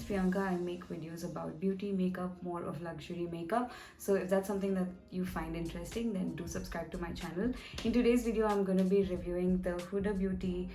is Priyanka. I make videos about beauty, makeup, more of luxury makeup. So if that's something that you find interesting, then do subscribe to my channel. In today's video, I'm going to be reviewing the Huda Beauty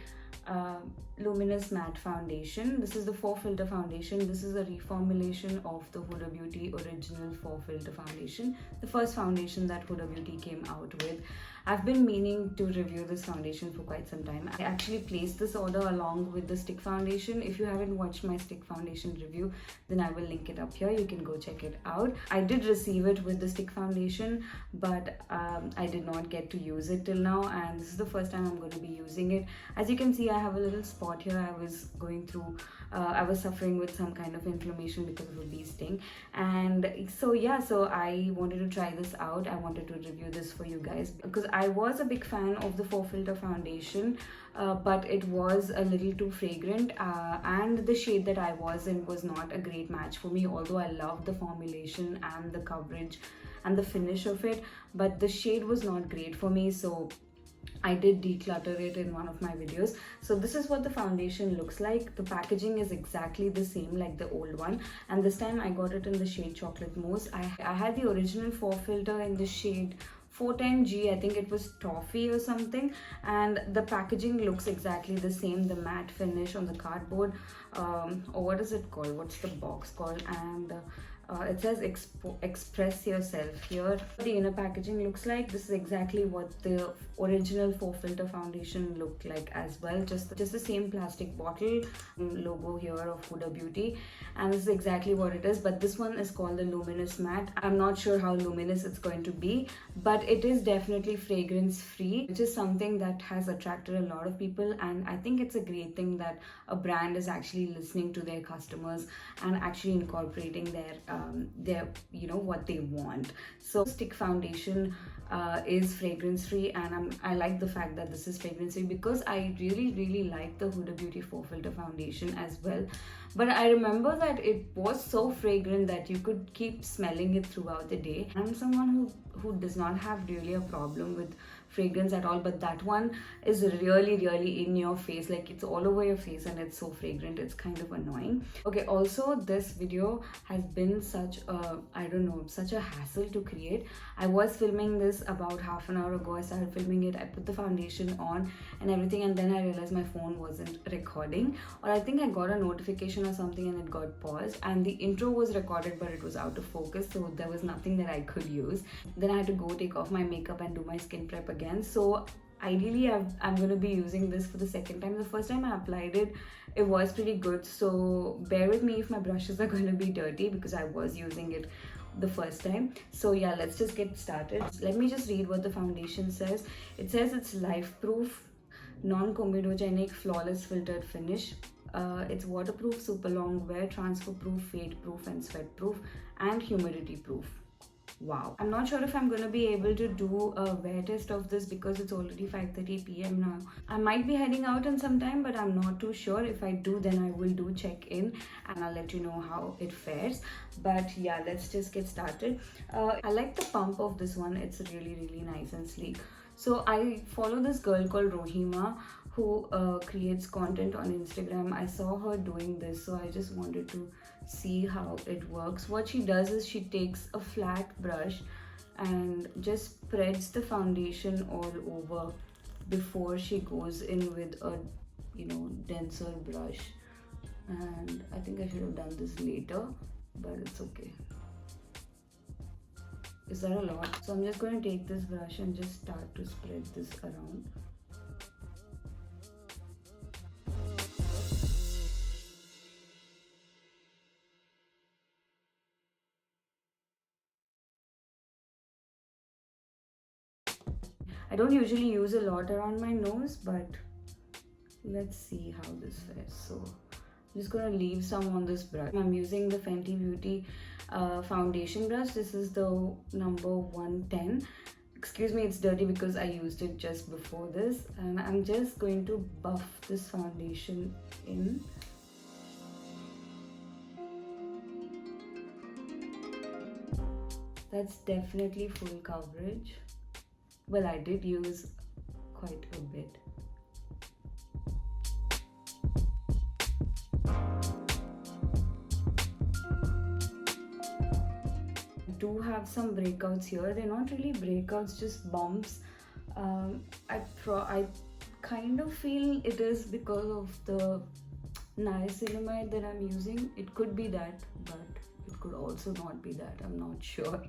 Luminous Matte Foundation. This is the Faux Filter foundation. This is a reformulation of the Huda Beauty original Faux Filter foundation, the first foundation that Huda Beauty came out with. I've been meaning to review this foundation for quite some time. I actually placed this order along with the stick foundation. If you haven't watched my stick foundation review, then I will link it up here. You can go check it out. I did receive it with the stick foundation, but I did not get to use it till now, and this is the first time I'm going to be using it. As you can see, I have a little spot here. I was going through I was suffering with some kind of inflammation because of a bee sting, and so I wanted to try this out. I wanted to review this for you guys because I was a big fan of the Faux Filter foundation, but it was a little too fragrant, and the shade that I was in was not a great match for me, although I loved the formulation and the coverage and the finish of it, but the shade was not great for me, so I did declutter it in one of my videos. So this is what the foundation looks like. The packaging is exactly the same like the old one, and this time I got it in the shade Chocolate Mousse. I had the original Faux Filter in the shade 410G, I think it was Toffee or something, and the packaging looks exactly the same. The matte finish on the cardboard, or what is it called, what's the box called, and it says express yourself here. The inner packaging looks like this is exactly what the original Faux Filter foundation looked like as well, just the same plastic bottle, logo here of Huda Beauty, and this is exactly what it is. But this one is called the Luminous Matte. I'm not sure how luminous it's going to be, but it is definitely fragrance free, which is something that has attracted a lot of people, and I think it's a great thing that a brand is actually listening to their customers and actually incorporating their what they want. So stick foundation is fragrance free, and I like the fact that this is fragrance free because I really like the Huda Beauty Faux Filter foundation as well. But I remember that it was so fragrant that you could keep smelling it throughout the day. I'm someone who does not have really a problem with fragrance at all, but that one is really in your face, like it's all over your face and it's so fragrant, it's kind of annoying. Okay, also this video has been such a hassle to create. I was filming this about half an hour ago. I started filming it, I put the foundation on and everything, and then I realized my phone wasn't recording, or I think I got a notification or something and it got paused, and the intro was recorded but it was out of focus, so there was nothing that I could use. Then I had to go take off my makeup and do my skin prep again. So ideally I'm going to be using this for the second time. The first time I applied it, it was pretty good, so bear with me if my brushes are going to be dirty because I was using it the first time. So yeah, let's just get started. Let me just read what the foundation says. It says it's life proof, non-comedogenic, flawless filtered finish. It's waterproof, super long wear, transfer proof, fade proof and sweat proof, and humidity proof. Wow, I'm not sure if I'm going to be able to do a wear test of this because it's already 5:30 p.m. now. I might be heading out in some time, but I'm not too sure. If I do, then I will do check in and I'll let you know how it fares. But yeah, let's just get started. I like the pump of this one. It's really nice and sleek. So I follow this girl called Rohima who creates content on Instagram. I saw her doing this, so I just wanted to see how it works. What she does is she takes a flat brush and just spreads the foundation all over before she goes in with a denser brush. And I think I should have done this later, but it's okay. Is that a lot? So I'm just going to take this brush and just start to spread this around. I don't usually use a lot around my nose, but let's see how this fares. So I'm just going to leave some on this brush. I'm using the Fenty Beauty foundation brush. This is the number 110. Excuse me, it's dirty because I used it just before this, and I'm just going to buff this foundation in. That's definitely full coverage. Well, I did use quite a bit. do have some breakouts here. They're not really breakouts, just bumps. I kind of feel it is because of the niacinamide that I'm using. It could be that, but it could also not be that. I'm not sure.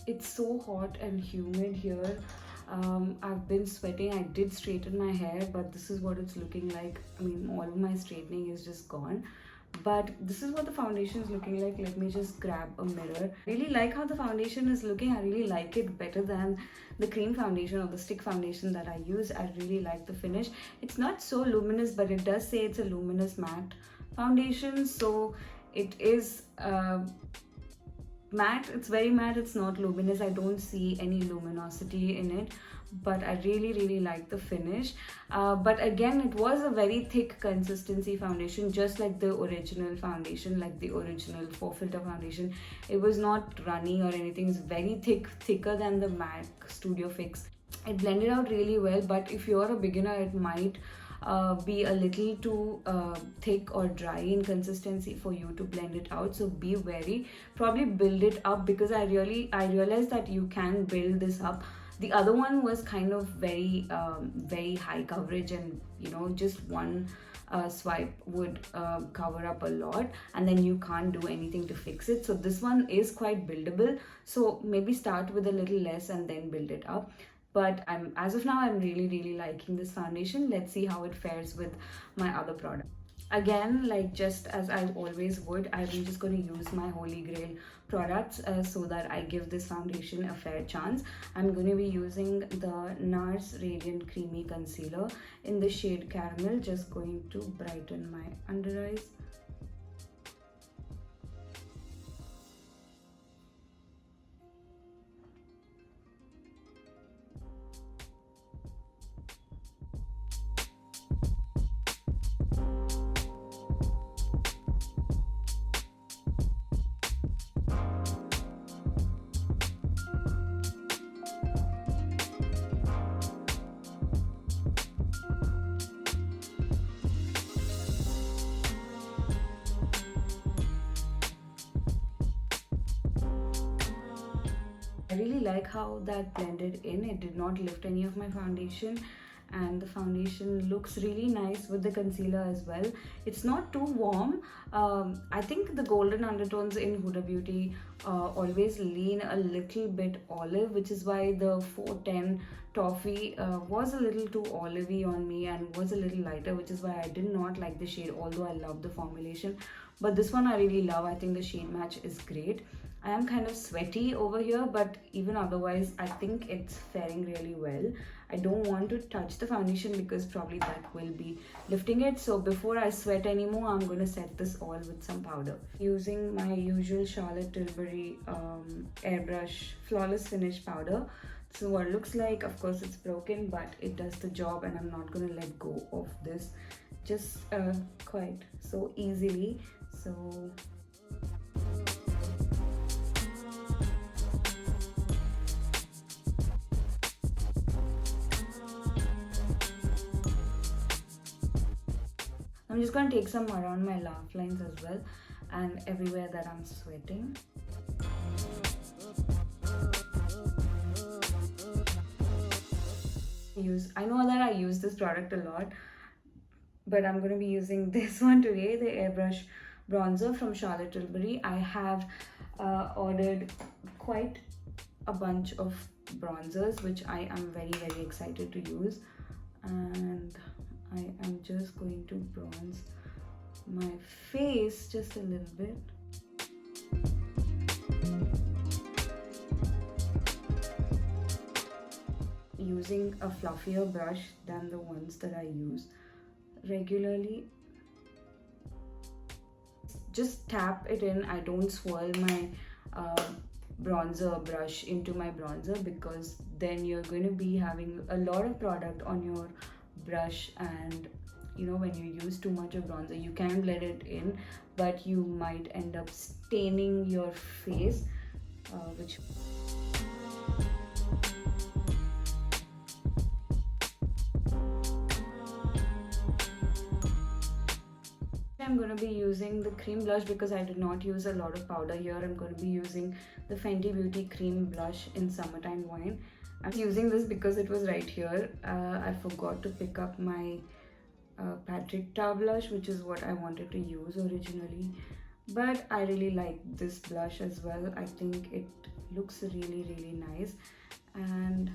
It's so hot and humid here. I've been sweating. I did straighten my hair, but this is what it's looking like. I mean, all of my straightening is just gone. But this is what the foundation is looking like. Let me just grab a mirror. I really like how the foundation is looking. I really like it better than the cream foundation or the stick foundation that I use. I really like the finish. It's not so luminous, but it does say it's a luminous matte foundation. So it is matte. It's very matte. It's not luminous. I don't see any luminosity in it, but I really like the finish. But again, it was a very thick consistency foundation, just like the original foundation, like the original Faux Filter foundation. It was not runny or anything. It's very thick, thicker than the MAC Studio Fix. It blended out really well, but if you're a beginner, it might be a little too thick or dry in consistency for you to blend it out, so be wary. Probably build it up, because I realized that you can build this up. The other one was kind of very high coverage, and just one swipe would cover up a lot, and then you can't do anything to fix it. So this one is quite buildable, so maybe start with a little less and then build it up. But as of now, I'm really liking this foundation. Let's see how it fares with my other product. Again, like just as I always would, I'm just going to use my holy grail products so that I give this foundation a fair chance. I'm going to be using the NARS Radiant Creamy Concealer in the shade Caramel, just going to brighten my under eyes. I really like how that blended in. It did not lift any of my foundation, and the foundation looks really nice with the concealer as well. It's not too warm. I think the golden undertones in Huda Beauty always lean a little bit olive, which is why the 410 Toffee was a little too olivey on me and was a little lighter, which is why I did not like the shade, although I love the formulation. But this one I really love. I think the shade match is great. I am kind of sweaty over here, but even otherwise, I think it's faring really well. I don't want to touch the foundation because probably that will be lifting it. So before I sweat anymore, I'm going to set this all with some powder. Using my usual Charlotte Tilbury Airbrush Flawless Finish powder. So what it looks like, of course it's broken, but it does the job, and I'm not going to let go of this just quite so easily. So I'm just going to take some around my laugh lines as well, and everywhere that I'm sweating. I know that I use this product a lot, but I'm going to be using this one today, the Airbrush bronzer from Charlotte Tilbury. I have ordered quite a bunch of bronzers, which I am very excited to use, and I am just going to bronze my face just a little bit. Using a fluffier brush than the ones that I use regularly. Just tap it in. I don't swirl my bronzer brush into my bronzer, because then you're going to be having a lot of product on your brush, and when you use too much of bronzer, you can blend it in, but you might end up staining your face, which I'm going to be using the cream blush because I did not use a lot of powder here. I'm going to be using the Fenty Beauty cream blush in Summertime Wine. I'm using this because it was right here. I forgot to pick up my Patrick Ta blush, which is what I wanted to use originally. But I really like this blush as well. I think it looks really nice, and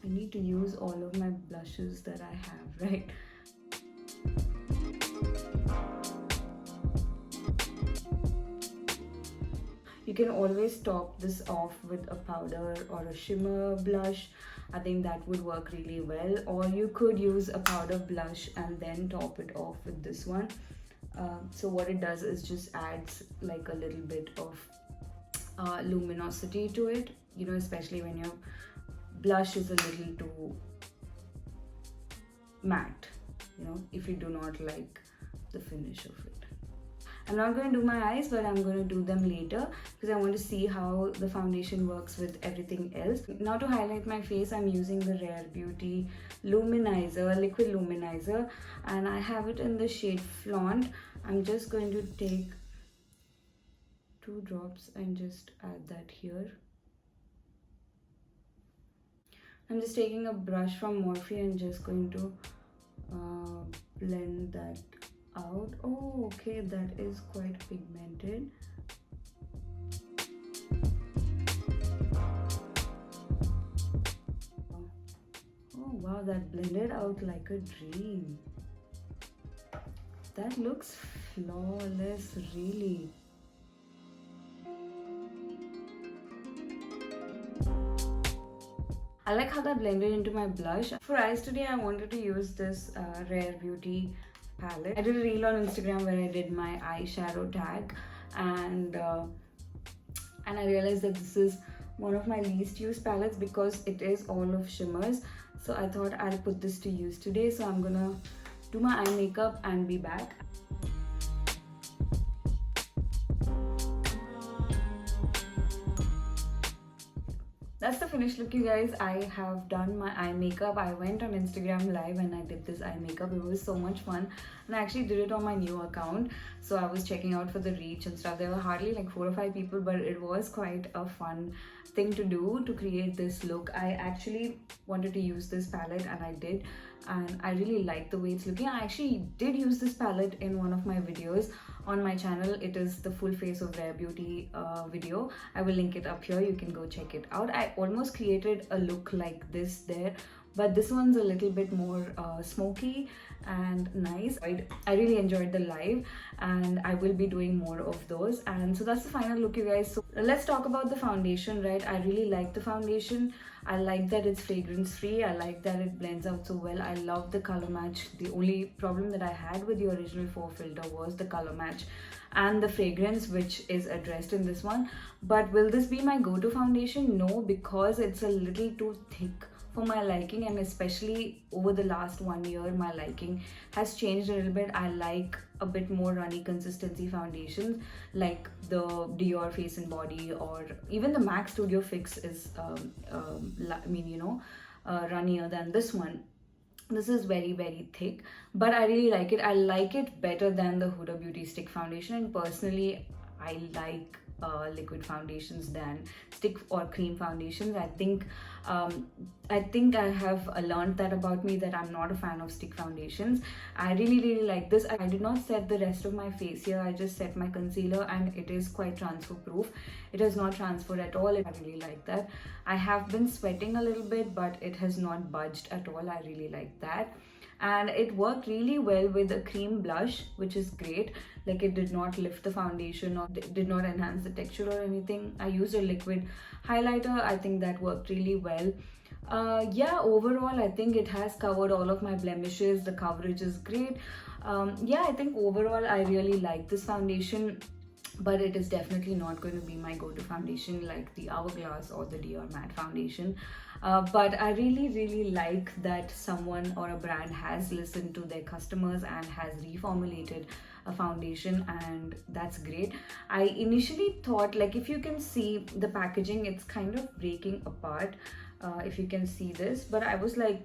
I need to use all of my blushes that I have, right? You can always top this off with a powder or a shimmer blush. I think that would work really well. Or you could use a powder blush and then top it off with this one. So what it does is just adds like a little bit of luminosity to it, you know, especially when your blush is a little too matte, you know, if you do not like the finish of it. I'm not going to do my eyes, but I'm going to do them later because I want to see how the foundation works with everything else. Now to highlight my face, I'm using the Rare Beauty Luminizer, liquid luminizer, and I have it in the shade Flaunt. I'm just going to take 2 drops and just add that here. I'm just taking a brush from Morphe and just going to blend that out. Oh, okay, that is quite pigmented. Oh wow, that blended out like a dream. That looks flawless, really. I like how that blended into my blush. For eyes today, I wanted to use this Rare Beauty palette. I did a reel on Instagram where I did my eyeshadow tag, and I realized that this is one of my least used palettes because it is all of shimmers. So I thought I'll put this to use today. So I'm gonna do my eye makeup and be back. That's the finished look, you guys. I have done my eye makeup. I went on Instagram live and I did this eye makeup. It was so much fun, and I actually did it on my new account. So I was checking out for the reach and stuff. There were hardly like 4 or 5 people, but it was quite a fun thing to do to create this look. I actually wanted to use this palette and I did, and I really like the way it's looking. I actually did use this palette in one of my videos on my channel. It is the full face of Rare Beauty video. I will link it up here. You can go check it out. I almost created a look like this there, but this one's a little bit more smoky and nice. I really enjoyed the live, and I will be doing more of those. And so that's the final look, you guys. So let's talk about the foundation, right? I really like the foundation. I like that it's fragrance free. I like that it blends out so well. I love the color match. The only problem that I had with the original Faux Filter was the color match and the fragrance, which is addressed in this one. But will this be my go-to foundation? No, because it's a little too thick for my liking, and especially over the last 1 year my liking has changed a little bit. I like a bit more runny consistency foundations like the Dior Face and Body, or even the MAC Studio Fix is runnier than this one. This is very thick, but I really like it. I like it better than the Huda Beauty Stick Foundation, and personally I like liquid foundations than stick or cream foundations. I think I have learned that about me, that I'm not a fan of stick foundations. I really like this. I did not set the rest of my face here. I just set my concealer, and it is quite transfer proof. It does not transfer at all. I really like that. I have been sweating a little bit, but it has not budged at all. I really like that. And it worked really well with a cream blush, which is great. Like, it did not lift the foundation or did not enhance the texture or anything. I used a liquid highlighter. I think that worked really well. Yeah, overall I think it has covered all of my blemishes. The coverage is great. Yeah, I think overall I really like this foundation, but it is definitely not going to be my go-to foundation like the Hourglass or the Dior Matte foundation. But I really like that someone or a brand has listened to their customers and has reformulated a foundation, and that's great. I initially thought, like, if you can see the packaging, it's kind of breaking apart, if you can see this, but I was like,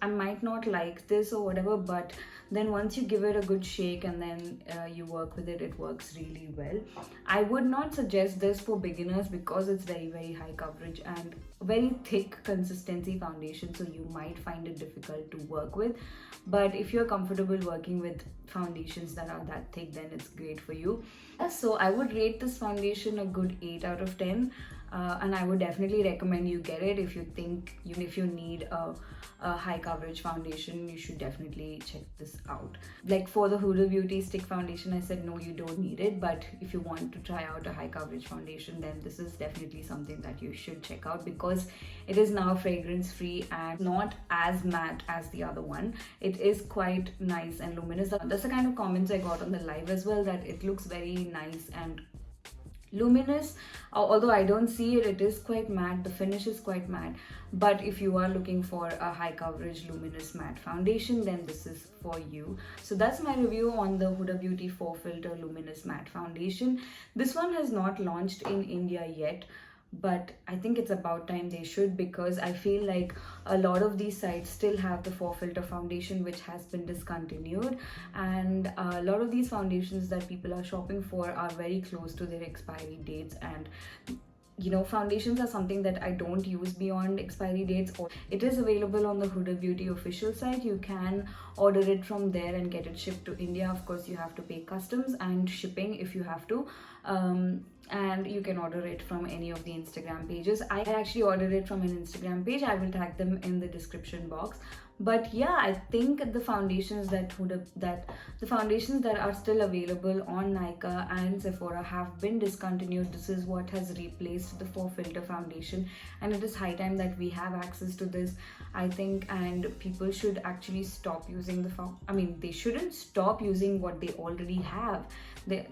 I might not like this or whatever, but then once you give it a good shake and then you work with it, it works really well. I would not suggest this for beginners because it's very high coverage and very thick consistency foundation, so you might find it difficult to work with. But if you're comfortable working with foundations that are that thick, then it's great for you. So I would rate this foundation a good 8 out of 10. And I would definitely recommend you get it if you think, even if you need a high coverage foundation, you should definitely check this out. Like for the Huda Beauty stick foundation, I said no, you don't need it, but if you want to try out a high coverage foundation, then this is definitely something that you should check out because it is now fragrance free and not as matte as the other one. It is quite nice and luminous. That's the kind of comments I got on the live as well, that it looks very nice and luminous. Although I don't see it, it is quite matte. The finish is quite matte, but if you are looking for a high coverage luminous matte foundation, then this is for you. So that's my review on the Huda Beauty Faux Filter Luminous Matte Foundation. This one has not launched in India yet, but I think it's about time they should, because I feel like a lot of these sites still have the Faux Filter foundation, which has been discontinued, and a lot of these foundations that people are shopping for are very close to their expiry dates. And you know, foundations are something that I don't use beyond expiry dates. It is available on the Huda Beauty official site. You can order it from there and get it shipped to India. Of course, you have to pay customs and shipping if you have to. And you can order it from any of the Instagram pages. I actually ordered it from an Instagram page. I will tag them in the description box. But yeah, I think the foundations that are still available on Nykaa and Sephora have been discontinued. This is what has replaced the Faux Filter foundation, and it is high time that we have access to this, I think. And people should actually stop using they shouldn't stop using what they already have.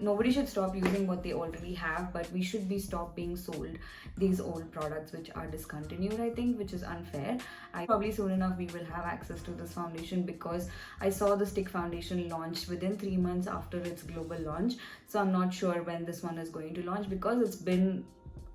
Nobody should stop using what they already have, but we should stop being sold these old products which are discontinued, I think, which is unfair. Probably soon enough we will have access to this foundation, because I saw the stick foundation launch within 3 months after its global launch. So I'm not sure when this one is going to launch, because it's been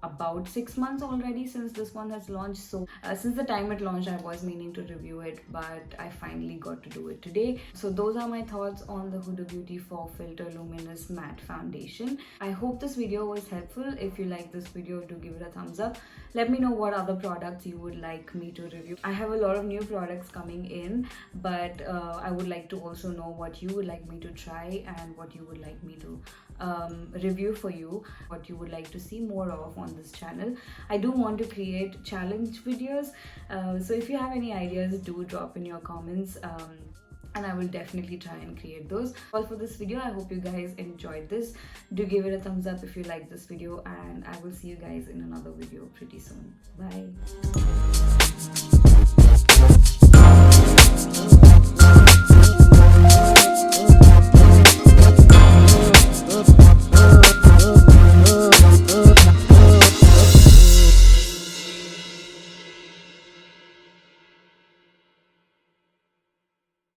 about 6 months already since this one has launched. So since the time it launched, I was meaning to review it, but I finally got to do it today. So those are my thoughts on the Huda Beauty Faux Filter Luminous Matte Foundation. I hope this video was helpful. If you like this video, do give it a thumbs up. Let me know what other products you would like me to review. I have a lot of new products coming in, but I would like to also know what you would like me to try and what you would like me to review for you, what you would like to see more of on this channel. I do want to create challenge videos, so if you have any ideas, do drop in your comments, and I will definitely try and create those. All for this video. I hope you guys enjoyed this. Do give it a thumbs up if you like this video, and I will see you guys in another video pretty soon. Bye.